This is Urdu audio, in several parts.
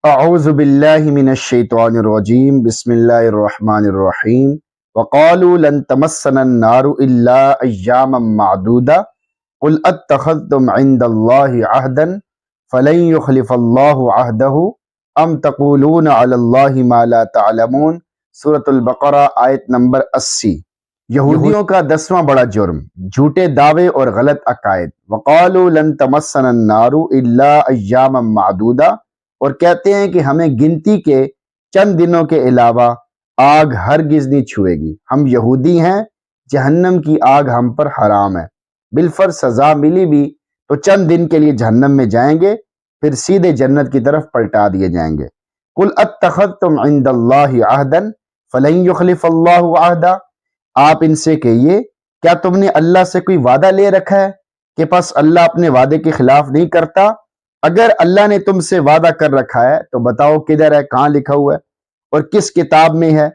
اعوذ باللہ من الشیطان الرجیم بسم اللہ الرحمن الرحیم وقالوا لن تمسنا النار الا ایاما معدودہ قل اتخذتم عند اللہ عہدا فلن یخلف اللہ عہدہ ام تقولون علی اللہ ما لا تعلمون۔ سورۃ البقرہ آیت نمبر 80۔ یہودیوں کا 10واں بڑا جرم، جھوٹے دعوے اور غلط عقائد۔ وقالوا لن تمسنا النار الا ایاما معدودہ، اور کہتے ہیں کہ ہمیں گنتی کے چند دنوں کے علاوہ آگ ہرگز نہیں چھوئے گی۔ ہم یہودی ہیں، جہنم کی آگ ہم پر حرام ہے، بالفرض سزا ملی بھی تو چند دن کے لیے جہنم میں جائیں گے، پھر سیدھے جنت کی طرف پلٹا دیے جائیں گے۔ قل اتخذتم عند اللہ عہدا فلن یخلف اللہ عہدا، آپ ان سے کہیے کیا تم نے اللہ سے کوئی وعدہ لے رکھا ہے کہ پس اللہ اپنے وعدے کے خلاف نہیں کرتا؟ اگر اللہ نے تم سے وعدہ کر رکھا ہے تو بتاؤ کدھر ہے، کہاں لکھا ہوا ہے اور کس کتاب میں ہے؟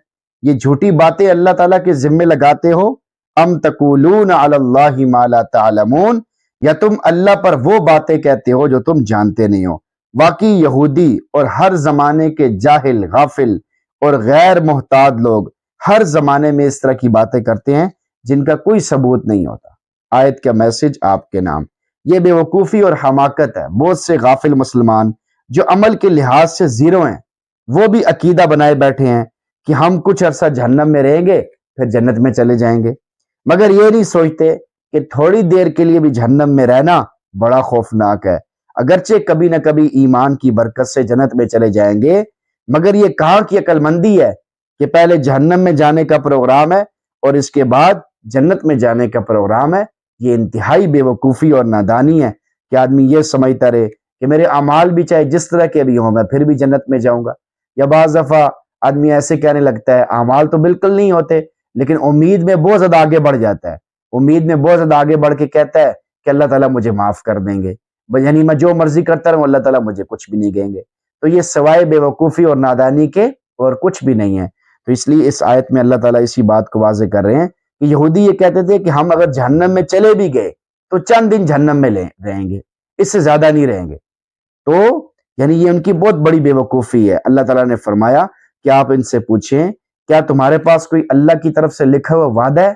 یہ جھوٹی باتیں اللہ تعالیٰ کے ذمے لگاتے ہو۔ ام تقولون علی اللہ ما لا تعلمون، یا تم اللہ پر وہ باتیں کہتے ہو جو تم جانتے نہیں ہو۔ واقعی یہودی اور ہر زمانے کے جاہل، غافل اور غیر محتاط لوگ ہر زمانے میں اس طرح کی باتیں کرتے ہیں جن کا کوئی ثبوت نہیں ہوتا۔ آیت کا میسج آپ کے نام، یہ بے وقوفی اور حماقت ہے۔ بہت سے غافل مسلمان جو عمل کے لحاظ سے زیرو ہیں، وہ بھی عقیدہ بنائے بیٹھے ہیں کہ ہم کچھ عرصہ جہنم میں رہیں گے پھر جنت میں چلے جائیں گے، مگر یہ نہیں سوچتے کہ تھوڑی دیر کے لیے بھی جہنم میں رہنا بڑا خوفناک ہے۔ اگرچہ کبھی نہ کبھی ایمان کی برکت سے جنت میں چلے جائیں گے، مگر یہ کہاں کی عقل مندی ہے کہ پہلے جہنم میں جانے کا پروگرام ہے اور اس کے بعد جنت میں جانے کا پروگرام ہے۔ یہ انتہائی بے وقوفی اور نادانی ہے کہ آدمی یہ سمجھتا رہے کہ میرے اعمال بھی چاہے جس طرح کے بھی ہوں میں پھر بھی جنت میں جاؤں گا۔ یا بعض دفعہ آدمی ایسے کہنے لگتا ہے اعمال تو بالکل نہیں ہوتے، لیکن امید میں بہت زیادہ آگے بڑھ جاتا ہے، امید میں بہت زیادہ آگے بڑھ کے کہتا ہے کہ اللہ تعالیٰ مجھے معاف کر دیں گے، یعنی میں جو مرضی کرتا رہوں اللہ تعالیٰ مجھے کچھ بھی نہیں کہیں گے۔ تو یہ سوائے بے وقوفی اور نادانی کے اور کچھ بھی نہیں ہے۔ تو اس لیے اس آیت میں اللہ تعالیٰ اسی بات کو واضح کر رہے ہیں کہ یہودی یہ کہتے تھے کہ ہم اگر جہنم میں چلے بھی گئے تو چند دن جہنم میں رہیں گے، اس سے زیادہ نہیں رہیں گے۔ تو یعنی یہ ان کی بہت بڑی بے وقوفی ہے۔ اللہ تعالیٰ نے فرمایا کہ آپ ان سے پوچھیں کیا تمہارے پاس کوئی اللہ کی طرف سے لکھا ہوا وعدہ ہے؟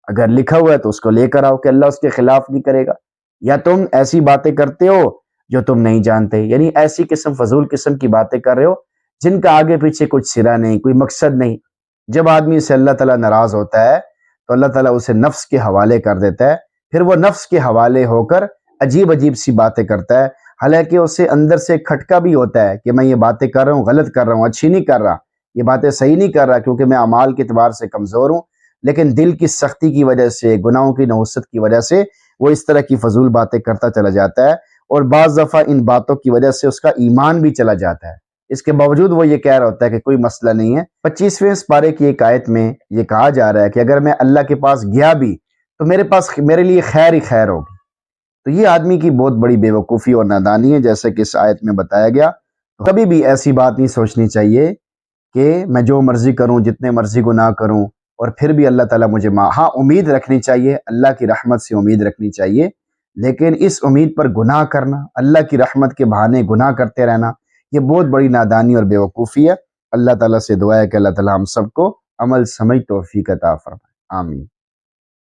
اگر لکھا ہوا ہے تو اس کو لے کر آؤ کہ اللہ اس کے خلاف نہیں کرے گا، یا تم ایسی باتیں کرتے ہو جو تم نہیں جانتے، یعنی ایسی فضول قسم کی باتیں کر رہے ہو جن کا آگے پیچھے کچھ سرا نہیں، کوئی مقصد نہیں۔ جب آدمی سے اللہ تعالیٰ ناراض ہوتا ہے تو اللہ تعالیٰ اسے نفس کے حوالے کر دیتا ہے، پھر وہ نفس کے حوالے ہو کر عجیب عجیب سی باتیں کرتا ہے، حالانکہ اسے اندر سے کھٹکا بھی ہوتا ہے کہ میں یہ باتیں کر رہا ہوں غلط کر رہا ہوں، اچھی نہیں کر رہا، یہ باتیں صحیح نہیں کر رہا کیونکہ میں اعمال کے اعتبار سے کمزور ہوں، لیکن دل کی سختی کی وجہ سے، گناہوں کی نحوست کی وجہ سے وہ اس طرح کی فضول باتیں کرتا چلا جاتا ہے، اور بعض دفعہ ان باتوں کی وجہ سے اس کا ایمان بھی چلا جاتا ہے۔ اس کے باوجود وہ یہ کہہ رہا ہوتا ہے کہ کوئی مسئلہ نہیں ہے۔ 25ویں پارے کی ایک آیت میں یہ کہا جا رہا ہے کہ اگر میں اللہ کے پاس گیا بھی تو میرے لیے خیر ہی خیر ہوگی۔ تو یہ آدمی کی بہت بڑی بے وقوفی اور نادانی ہے، جیسے کہ اس آیت میں بتایا گیا۔ تو کبھی بھی ایسی بات نہیں سوچنی چاہیے کہ میں جو مرضی کروں، جتنے مرضی گناہ کروں اور پھر بھی اللہ تعالیٰ مجھے ہاں امید رکھنی چاہیے، اللہ کی رحمت سے امید رکھنی چاہیے، لیکن اس امید پر گناہ کرنا، اللہ کی رحمت کے بہانے گناہ کرتے رہنا، یہ بہت بڑی نادانی اور بے وقوفی ہے۔ اللہ تعالیٰ سے دعا ہے کہ اللہ تعالیٰ ہم سب کو عمل سمجھ توفیق عطا فرمائے، آمین۔